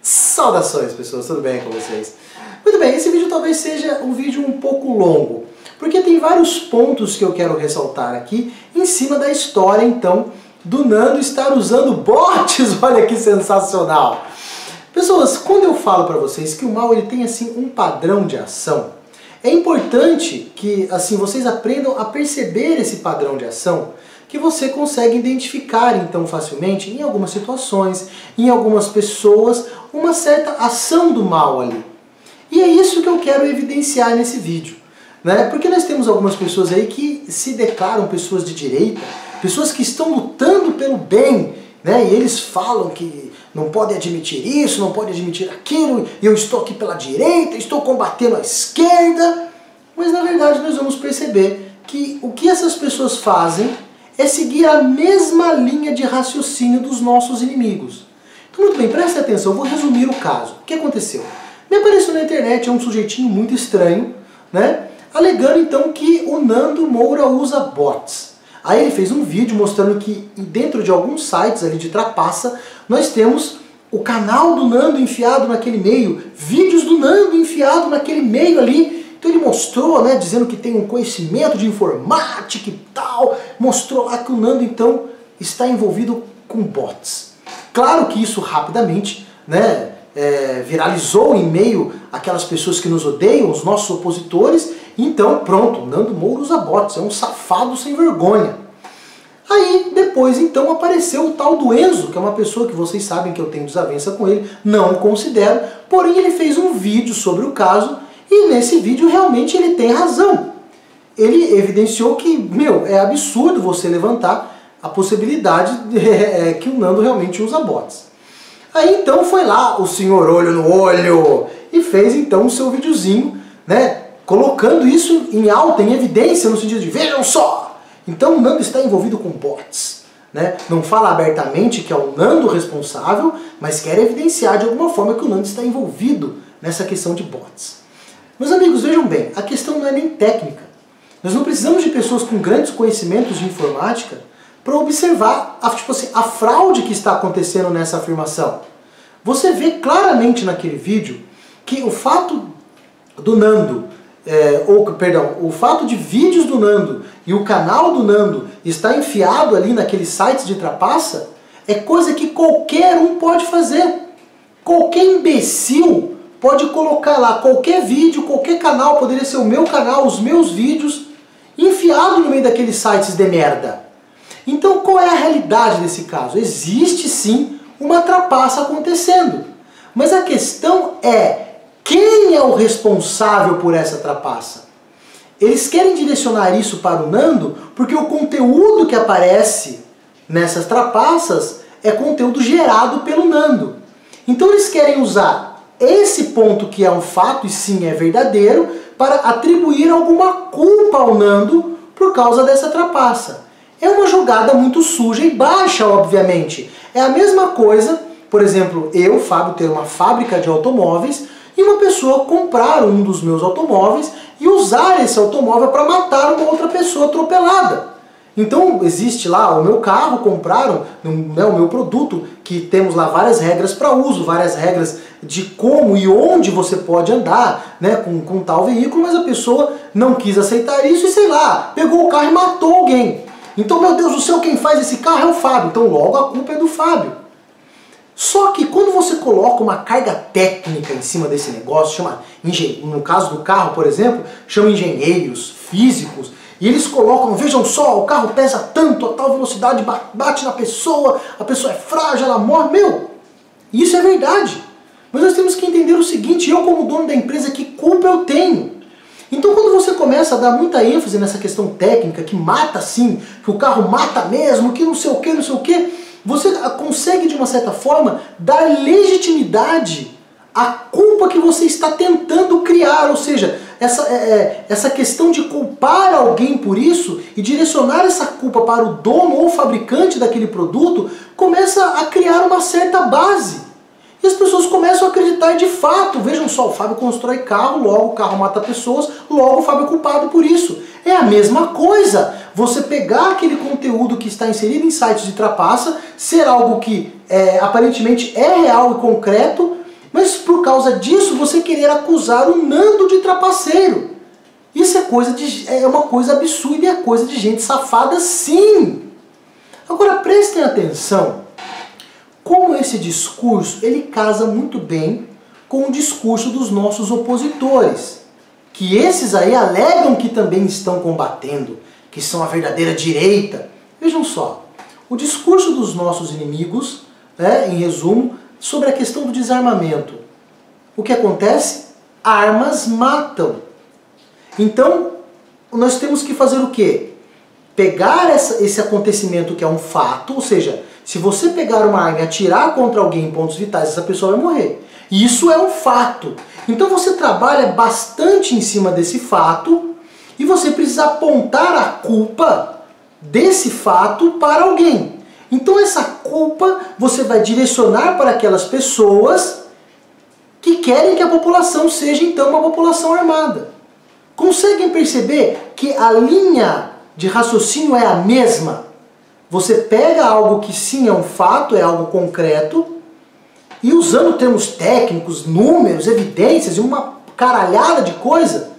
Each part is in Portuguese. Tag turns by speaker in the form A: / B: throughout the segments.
A: Saudações, pessoas, tudo bem com vocês? Muito bem, esse vídeo talvez seja um vídeo um pouco longo, porque tem vários pontos que eu quero ressaltar aqui em cima da história, então, do Nando estar usando bots. Olha que sensacional! Pessoas, quando eu falo para vocês que o mal ele tem assim um padrão de ação, é importante que assim vocês aprendam a perceber esse padrão de ação, que você consegue identificar então facilmente em algumas situações, em algumas pessoas, uma certa ação do mal ali. E é isso que eu quero evidenciar nesse vídeo, né? Porque nós temos algumas pessoas aí que se declaram pessoas de direita, pessoas que estão lutando pelo bem, né? E eles falam que não pode admitir isso, não pode admitir aquilo, e eu estou aqui pela direita, estou combatendo a esquerda. Mas na verdade nós vamos perceber que o que essas pessoas fazem é seguir a mesma linha de raciocínio dos nossos inimigos. Então, muito bem, preste atenção, eu vou resumir o caso. O que aconteceu? Me apareceu na internet um sujeitinho muito estranho, né, alegando então que o Nando Moura usa bots. Aí ele fez um vídeo mostrando que dentro de alguns sites ali de trapaça, nós temos o canal do Nando enfiado naquele meio, vídeos do Nando enfiado naquele meio ali. Então ele mostrou, né, dizendo que tem um conhecimento de informática e tal, mostrou lá que o Nando então está envolvido com bots. Claro que isso rapidamente, né, viralizou em meio àquelas pessoas que nos odeiam, os nossos opositores, então pronto, o Nando Moura usa bots, é um safado sem vergonha. Aí depois então apareceu o tal do Enzo, que é uma pessoa que vocês sabem que eu tenho desavença com ele, não o considero, porém ele fez um vídeo sobre o caso. E nesse vídeo realmente ele tem razão. Ele evidenciou que, é absurdo você levantar a possibilidade que o Nando realmente usa bots. Aí então foi lá o senhor olho no olho e fez então o seu videozinho, né, colocando isso em alta, em evidência, no sentido de vejam só, então o Nando está envolvido com bots. Né? Não fala abertamente que é o Nando responsável, mas quer evidenciar de alguma forma que o Nando está envolvido nessa questão de bots. Meus amigos, vejam bem, a questão não é nem técnica. Nós não precisamos de pessoas com grandes conhecimentos de informática para observar a fraude que está acontecendo nessa afirmação. Você vê claramente naquele vídeo que o fato do Nando, o fato de vídeos do Nando e o canal do Nando estar enfiado ali naqueles sites de trapaça é coisa que qualquer um pode fazer. Qualquer imbecil pode colocar lá qualquer vídeo, qualquer canal, poderia ser o meu canal, os meus vídeos, enfiado no meio daqueles sites de merda. Então qual é a realidade desse caso? Existe sim uma trapaça acontecendo. Mas a questão é, quem é o responsável por essa trapaça? Eles querem direcionar isso para o Nando porque o conteúdo que aparece nessas trapaças é conteúdo gerado pelo Nando. Então eles querem usar esse ponto que é um fato e sim é verdadeiro para atribuir alguma culpa ao Nando por causa dessa trapaça. É uma jogada muito suja e baixa, obviamente. É a mesma coisa, por exemplo, eu, Fábio, ter uma fábrica de automóveis e uma pessoa comprar um dos meus automóveis e usar esse automóvel para matar uma outra pessoa atropelada. Então existe lá o meu carro, compraram, né, o meu produto, que temos lá várias regras para uso, várias regras de como e onde você pode andar, né, com tal veículo, mas a pessoa não quis aceitar isso e sei lá, pegou o carro e matou alguém. Então, meu Deus do céu, quem faz esse carro é o Fábio, então logo a culpa é do Fábio. Só que quando você coloca uma carga técnica em cima desse negócio, no caso do carro, por exemplo, chama engenheiros, físicos, e eles colocam, vejam só, o carro pesa tanto, a tal velocidade bate na pessoa, a pessoa é frágil, ela morre. Isso é verdade. Mas nós temos que entender o seguinte, eu como dono da empresa, que culpa eu tenho? Então quando você começa a dar muita ênfase nessa questão técnica, que mata sim, que o carro mata mesmo, que não sei o que, você consegue de uma certa forma dar legitimidade à culpa que você está tentando criar, ou seja, essa questão de culpar alguém por isso e direcionar essa culpa para o dono ou fabricante daquele produto começa a criar uma certa base. E as pessoas começam a acreditar de fato. Vejam só, o Fábio constrói carro, logo o carro mata pessoas, logo o Fábio é culpado por isso. É a mesma coisa. Você pegar aquele conteúdo que está inserido em sites de trapaça, ser algo que aparentemente é real e concreto, mas por causa disso você querer acusar o Nando de trapaceiro. Isso é uma coisa absurda e é coisa de gente safada, sim. Agora prestem atenção como esse discurso ele casa muito bem com o discurso dos nossos opositores, que esses aí alegam que também estão combatendo, que são a verdadeira direita. Vejam só, o discurso dos nossos inimigos, em resumo, sobre a questão do desarmamento. O que acontece? Armas matam. Então, nós temos que fazer o quê? Pegar esse acontecimento que é um fato, ou seja, se você pegar uma arma e atirar contra alguém em pontos vitais, essa pessoa vai morrer. Isso é um fato. Então você trabalha bastante em cima desse fato e você precisa apontar a culpa desse fato para alguém. Então essa culpa você vai direcionar para aquelas pessoas que querem que a população seja então uma população armada. Conseguem perceber que a linha de raciocínio é a mesma? Você pega algo que sim é um fato, é algo concreto, e usando termos técnicos, números, evidências e uma caralhada de coisa,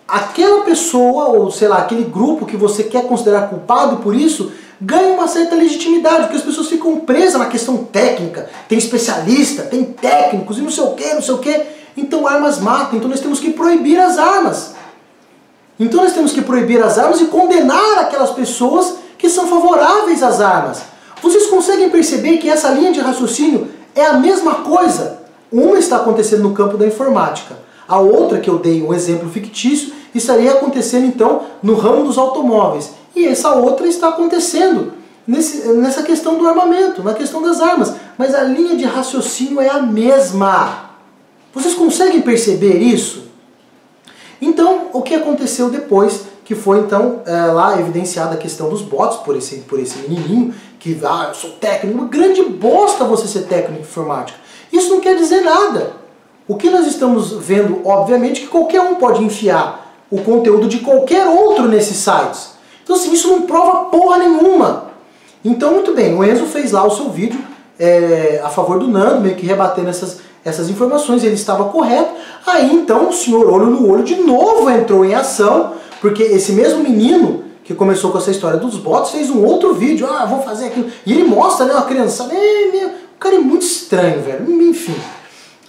A: aquela pessoa, ou sei lá, aquele grupo que você quer considerar culpado por isso, ganha uma certa legitimidade, porque as pessoas ficam presas na questão técnica. Tem especialista, tem técnicos e não sei o que, não sei o que. Então armas matam, então nós temos que proibir as armas. Então nós temos que proibir as armas e condenar aquelas pessoas que são favoráveis às armas. Vocês conseguem perceber que essa linha de raciocínio é a mesma coisa? Uma está acontecendo no campo da informática. A outra, que eu dei um exemplo fictício, estaria acontecendo então no ramo dos automóveis. E essa outra está acontecendo nessa questão do armamento, na questão das armas. Mas a linha de raciocínio é a mesma. Vocês conseguem perceber isso? Então, o que aconteceu depois, que foi então lá evidenciada a questão dos bots por esse menininho, que eu sou técnico, uma grande bosta você ser técnico de informática. Isso não quer dizer nada. O que nós estamos vendo, obviamente, que qualquer um pode enfiar o conteúdo de qualquer outro nesses sites. Então assim, isso não prova porra nenhuma. Então muito bem, o Enzo fez lá o seu vídeo a favor do Nando, meio que rebatendo essas informações, ele estava correto. Aí então o senhor olho no olho de novo entrou em ação, porque esse mesmo menino que começou com essa história dos bots fez um outro vídeo, vou fazer aquilo, e ele mostra, né, uma criança, o cara é muito estranho, velho, enfim.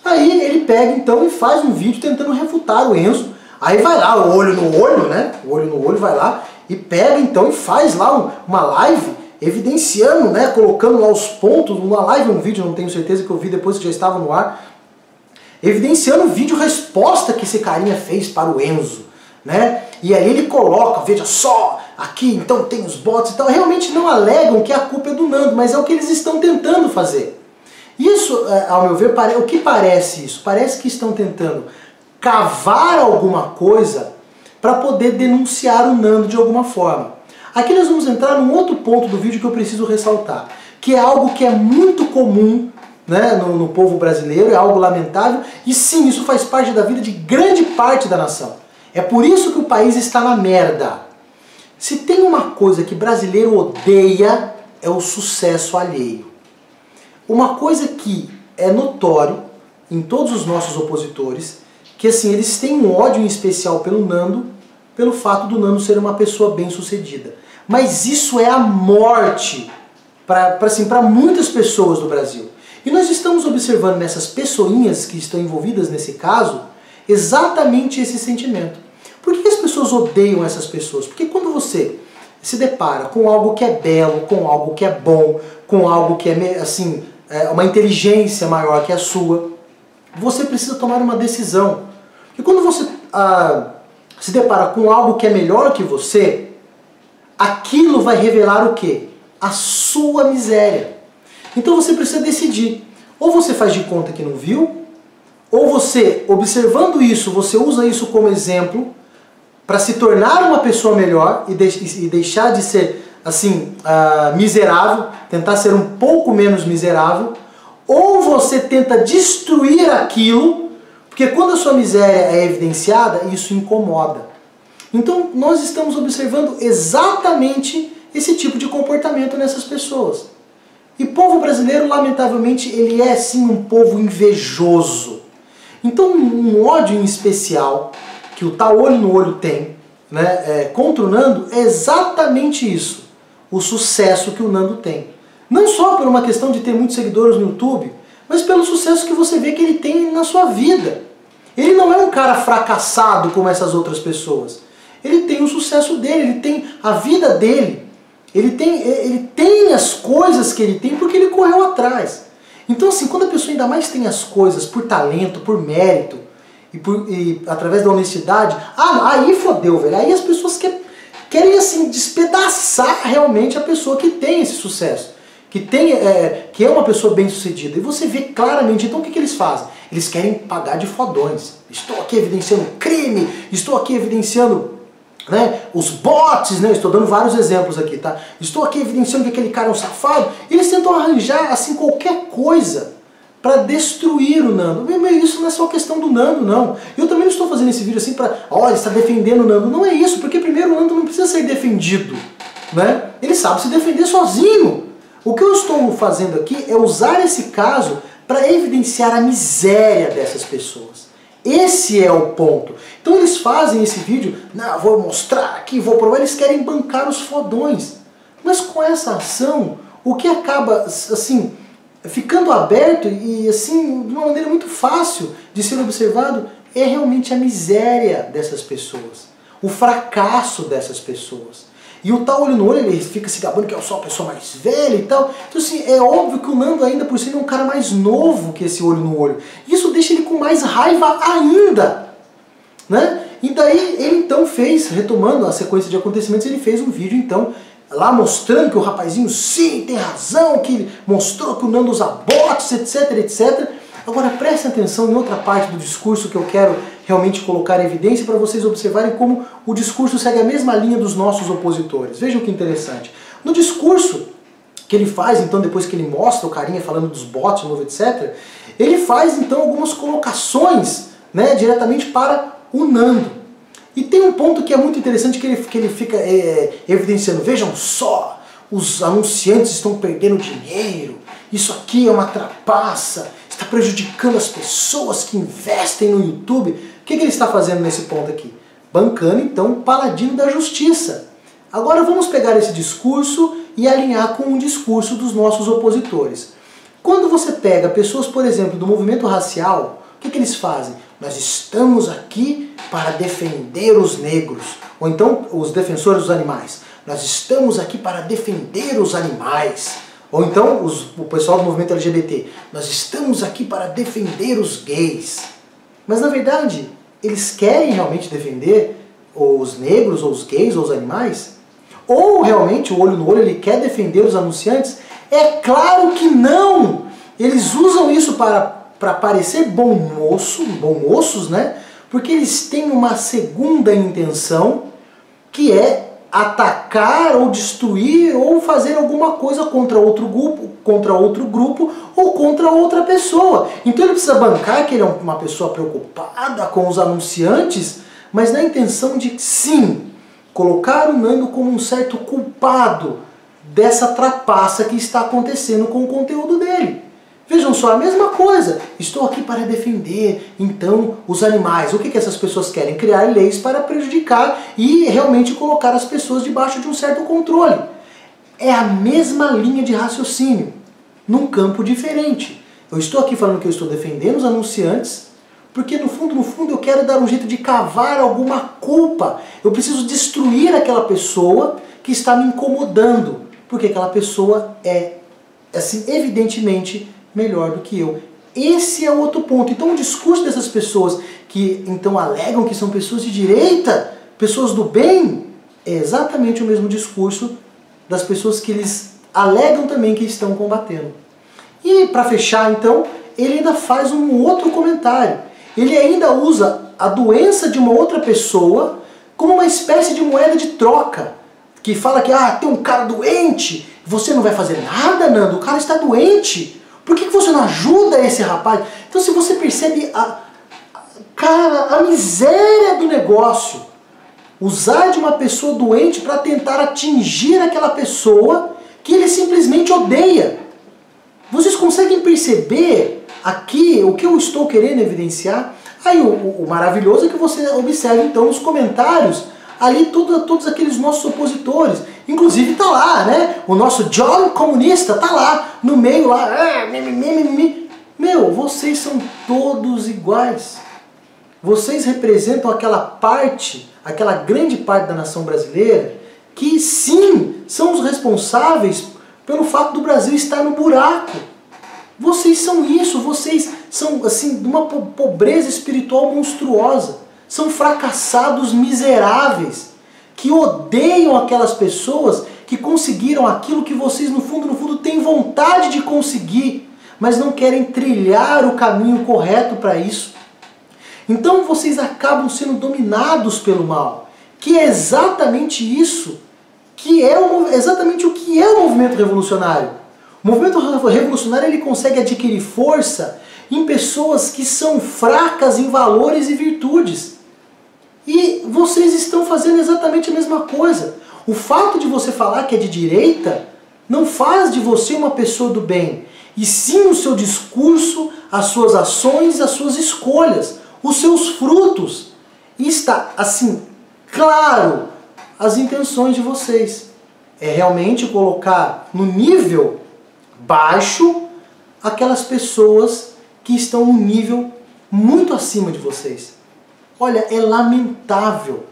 A: Aí ele pega então e faz um vídeo tentando refutar o Enzo, aí vai lá, o olho no olho, né, o olho no olho vai lá, e pega então e faz lá uma live, evidenciando, né, colocando lá os pontos, uma live, um vídeo, não tenho certeza que eu vi depois que já estava no ar, evidenciando o vídeo resposta que esse carinha fez para o Enzo, né? E aí ele coloca, veja só, aqui então tem os bots e tal, realmente não alegam que a culpa é do Nando, mas é o que eles estão tentando fazer. Isso, ao meu ver, o que parece isso? Parece que estão tentando cavar alguma coisa para poder denunciar o Nando de alguma forma. Aqui nós vamos entrar num outro ponto do vídeo que eu preciso ressaltar, que é algo que é muito comum, né, no povo brasileiro, é algo lamentável, e sim, isso faz parte da vida de grande parte da nação. É por isso que o país está na merda. Se tem uma coisa que brasileiro odeia, é o sucesso alheio. Uma coisa que é notório em todos os nossos opositores, que assim, eles têm um ódio em especial pelo Nando, pelo fato do Nando ser uma pessoa bem-sucedida. Mas isso é a morte para muitas pessoas do Brasil. E nós estamos observando nessas pessoinhas que estão envolvidas nesse caso, exatamente esse sentimento. Por que as pessoas odeiam essas pessoas? Porque quando você se depara com algo que é belo, com algo que é bom, com algo que é assim, uma inteligência maior que a sua, você precisa tomar uma decisão. E quando você se depara com algo que é melhor que você, aquilo vai revelar o quê? A sua miséria. Então você precisa decidir. Ou você faz de conta que não viu, ou você, observando isso, você usa isso como exemplo para se tornar uma pessoa melhor e deixar de ser assim miserável, tentar ser um pouco menos miserável, ou você tenta destruir aquilo, porque quando a sua miséria é evidenciada, isso incomoda. Então nós estamos observando exatamente esse tipo de comportamento nessas pessoas. E o povo brasileiro, lamentavelmente, ele é sim um povo invejoso. Então um ódio em especial, que o tal olho no olho tem, né, contra o Nando, é exatamente isso. O sucesso que o Nando tem. Não só por uma questão de ter muitos seguidores no YouTube, mas pelo sucesso que você vê que ele tem na sua vida. Ele não é um cara fracassado como essas outras pessoas. Ele tem o sucesso dele, ele tem a vida dele. Ele tem as coisas que ele tem porque ele correu atrás. Então assim, quando a pessoa ainda mais tem as coisas por talento, por mérito, e através da honestidade, aí fodeu, velho. Aí as pessoas querem assim despedaçar realmente a pessoa que tem esse sucesso, que é uma pessoa bem-sucedida. E você vê claramente, então o que eles fazem? Eles querem pagar de fodões. Estou aqui evidenciando crime, estou aqui evidenciando, né, os bots, né, estou dando vários exemplos aqui, tá? Estou aqui evidenciando que aquele cara é um safado. E eles tentam arranjar assim qualquer coisa para destruir o Nando. Isso não é só questão do Nando, não. Eu também não estou fazendo esse vídeo assim para, olha, está defendendo o Nando. Não é isso, porque primeiro o Nando não precisa ser defendido, né? Ele sabe se defender sozinho. O que eu estou fazendo aqui é usar esse caso para evidenciar a miséria dessas pessoas. Esse é o ponto. Então eles fazem esse vídeo, não, vou mostrar aqui, vou provar, eles querem bancar os fodões. Mas com essa ação, o que acaba, assim, ficando aberto e assim, de uma maneira muito fácil de ser observado, é realmente a miséria dessas pessoas, o fracasso dessas pessoas. E o tal olho no olho, ele fica se gabando que é só a pessoa mais velha e tal. Então assim, é óbvio que o Nando ainda por cima é um cara mais novo que esse olho no olho. Isso deixa ele com mais raiva ainda, né? E daí ele então fez, retomando a sequência de acontecimentos, ele fez um vídeo então lá mostrando que o rapazinho sim, tem razão, que ele mostrou que o Nando usa bots, etc, etc. Agora preste atenção em outra parte do discurso que eu quero realmente colocar em evidência para vocês observarem como o discurso segue a mesma linha dos nossos opositores. Vejam que interessante. No discurso que ele faz, então, depois que ele mostra o carinha falando dos bots, novo, etc., ele faz então algumas colocações, né, diretamente para o Nando. E tem um ponto que é muito interessante que ele fica evidenciando. Vejam só, os anunciantes estão perdendo dinheiro, isso aqui é uma trapaça, está prejudicando as pessoas que investem no YouTube. O que ele está fazendo nesse ponto aqui? Bancando então o paladino da justiça. Agora vamos pegar esse discurso e alinhar com o discurso dos nossos opositores. Quando você pega pessoas, por exemplo, do movimento racial, o que eles fazem? Nós estamos aqui para defender os negros. Ou então os defensores dos animais. Nós estamos aqui para defender os animais. Ou então o pessoal do movimento LGBT. Nós estamos aqui para defender os gays. Mas na verdade, eles querem realmente defender os negros, ou os gays, ou os animais? Ou realmente o olho no olho ele quer defender os anunciantes? É claro que não! Eles usam isso para parecer bom-moços, né? Porque eles têm uma segunda intenção, que é atacar ou destruir ou fazer alguma coisa contra outro grupo ou contra outra pessoa. Então ele precisa bancar que ele é uma pessoa preocupada com os anunciantes, mas na intenção de, sim, colocar o Nando como um certo culpado dessa trapaça que está acontecendo com o conteúdo dele. Vejam só, a mesma coisa. Estou aqui para defender, então, os animais. O que essas pessoas querem? Criar leis para prejudicar e realmente colocar as pessoas debaixo de um certo controle. É a mesma linha de raciocínio, num campo diferente. Eu estou aqui falando que eu estou defendendo os anunciantes, porque no fundo eu quero dar um jeito de cavar alguma culpa. Eu preciso destruir aquela pessoa que está me incomodando, porque aquela pessoa é, assim, evidentemente melhor do que eu. Esse é o outro ponto. Então o discurso dessas pessoas que então alegam que são pessoas de direita, pessoas do bem, é exatamente o mesmo discurso das pessoas que eles alegam também que estão combatendo. E para fechar então, ele ainda faz um outro comentário. Ele ainda usa a doença de uma outra pessoa como uma espécie de moeda de troca. Que fala que tem um cara doente, você não vai fazer nada, Nando, o cara está doente. Por que você não ajuda esse rapaz? Então se você percebe a miséria do negócio, usar de uma pessoa doente para tentar atingir aquela pessoa que ele simplesmente odeia. Vocês conseguem perceber aqui o que eu estou querendo evidenciar? Aí o maravilhoso é que você observe então nos comentários ali todos aqueles nossos opositores. Inclusive tá lá, né? O nosso John comunista tá lá, no meio lá. Meu, vocês são todos iguais. Vocês representam aquela parte, aquela grande parte da nação brasileira, que sim, são os responsáveis pelo fato do Brasil estar no buraco. Vocês são isso, vocês são assim, de uma pobreza espiritual monstruosa. São fracassados miseráveis, que odeiam aquelas pessoas que conseguiram aquilo que vocês no fundo têm vontade de conseguir, mas não querem trilhar o caminho correto para isso. Então vocês acabam sendo dominados pelo mal, que é exatamente isso, que é exatamente o que é o movimento revolucionário. O movimento revolucionário ele consegue adquirir força em pessoas que são fracas em valores e virtudes. E vocês estão fazendo exatamente a mesma coisa. O fato de você falar que é de direita não faz de você uma pessoa do bem, e sim o seu discurso, as suas ações, as suas escolhas, os seus frutos. E está, assim, claro, as intenções de vocês. É realmente colocar no nível baixo aquelas pessoas que estão num nível muito acima de vocês. Olha, é lamentável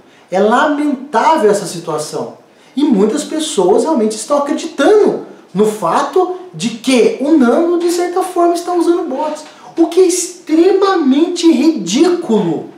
A: essa situação. E muitas pessoas realmente estão acreditando no fato de que o Nando, de certa forma, está usando bots. O que é extremamente ridículo,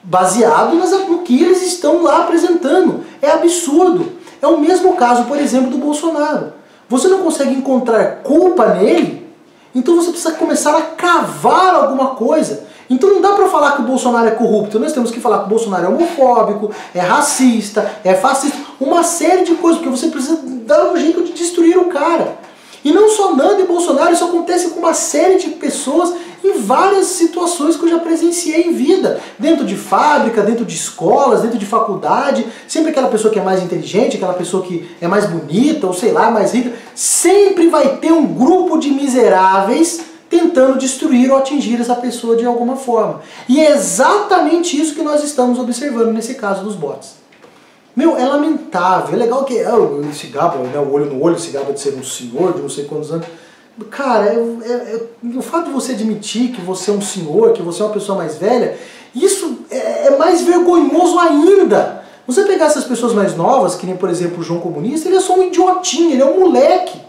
A: baseado no que eles estão lá apresentando. É absurdo. É o mesmo caso, por exemplo, do Bolsonaro. Você não consegue encontrar culpa nele, então você precisa começar a cavar alguma coisa. Então não dá pra falar que o Bolsonaro é corrupto, nós temos que falar que o Bolsonaro é homofóbico, é racista, é fascista, uma série de coisas, porque você precisa dar um jeito de destruir o cara. E não só Nando e Bolsonaro, isso acontece com uma série de pessoas em várias situações que eu já presenciei em vida. Dentro de fábrica, dentro de escolas, dentro de faculdade, sempre aquela pessoa que é mais inteligente, aquela pessoa que é mais bonita, ou sei lá, mais rica, sempre vai ter um grupo de miseráveis tentando destruir ou atingir essa pessoa de alguma forma. E é exatamente isso que nós estamos observando nesse caso dos bots. Meu, é lamentável, é legal que esse gaba, né, o olho no olho, esse gaba de ser um senhor de não sei quantos anos. Cara, o fato de você admitir que você é um senhor, que você é uma pessoa mais velha, isso é mais vergonhoso ainda. Você pegar essas pessoas mais novas, que nem por exemplo o João Comunista, ele é só um idiotinho, ele é um moleque.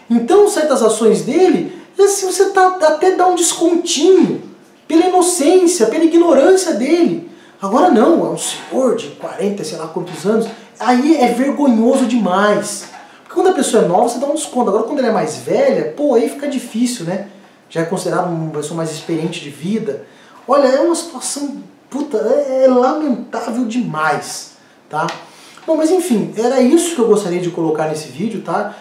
A: Então certas ações dele, assim, você até dá um descontinho pela inocência, pela ignorância dele. Agora não, é um senhor de 40, sei lá quantos anos, aí é vergonhoso demais. Porque quando a pessoa é nova, você dá um desconto. Agora quando ela é mais velha, pô, aí fica difícil, né? Já é considerado uma pessoa mais experiente de vida. Olha, é uma situação, puta, é lamentável demais, tá? Bom, mas enfim, era isso que eu gostaria de colocar nesse vídeo, tá?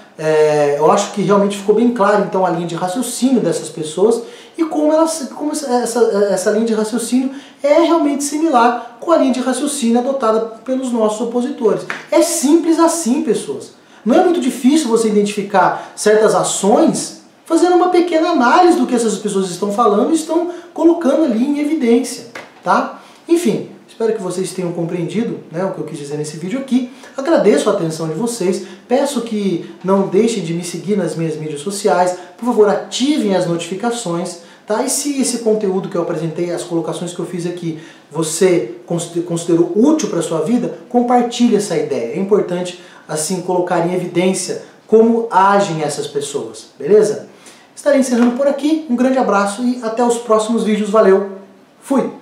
A: Eu acho que realmente ficou bem claro, então, a linha de raciocínio dessas pessoas e como essa linha de raciocínio é realmente similar com a linha de raciocínio adotada pelos nossos opositores. É simples assim, pessoas. Não é muito difícil você identificar certas ações fazendo uma pequena análise do que essas pessoas estão falando e estão colocando ali em evidência, tá? Enfim, espero que vocês tenham compreendido, né, o que eu quis dizer nesse vídeo aqui. Agradeço a atenção de vocês. Peço que não deixem de me seguir nas minhas mídias sociais. Por favor, ativem as notificações. Tá? E se esse conteúdo que eu apresentei, as colocações que eu fiz aqui, você considerou útil para a sua vida, compartilhe essa ideia. É importante, assim, colocar em evidência como agem essas pessoas. Beleza? Estarei encerrando por aqui. Um grande abraço e até os próximos vídeos. Valeu! Fui!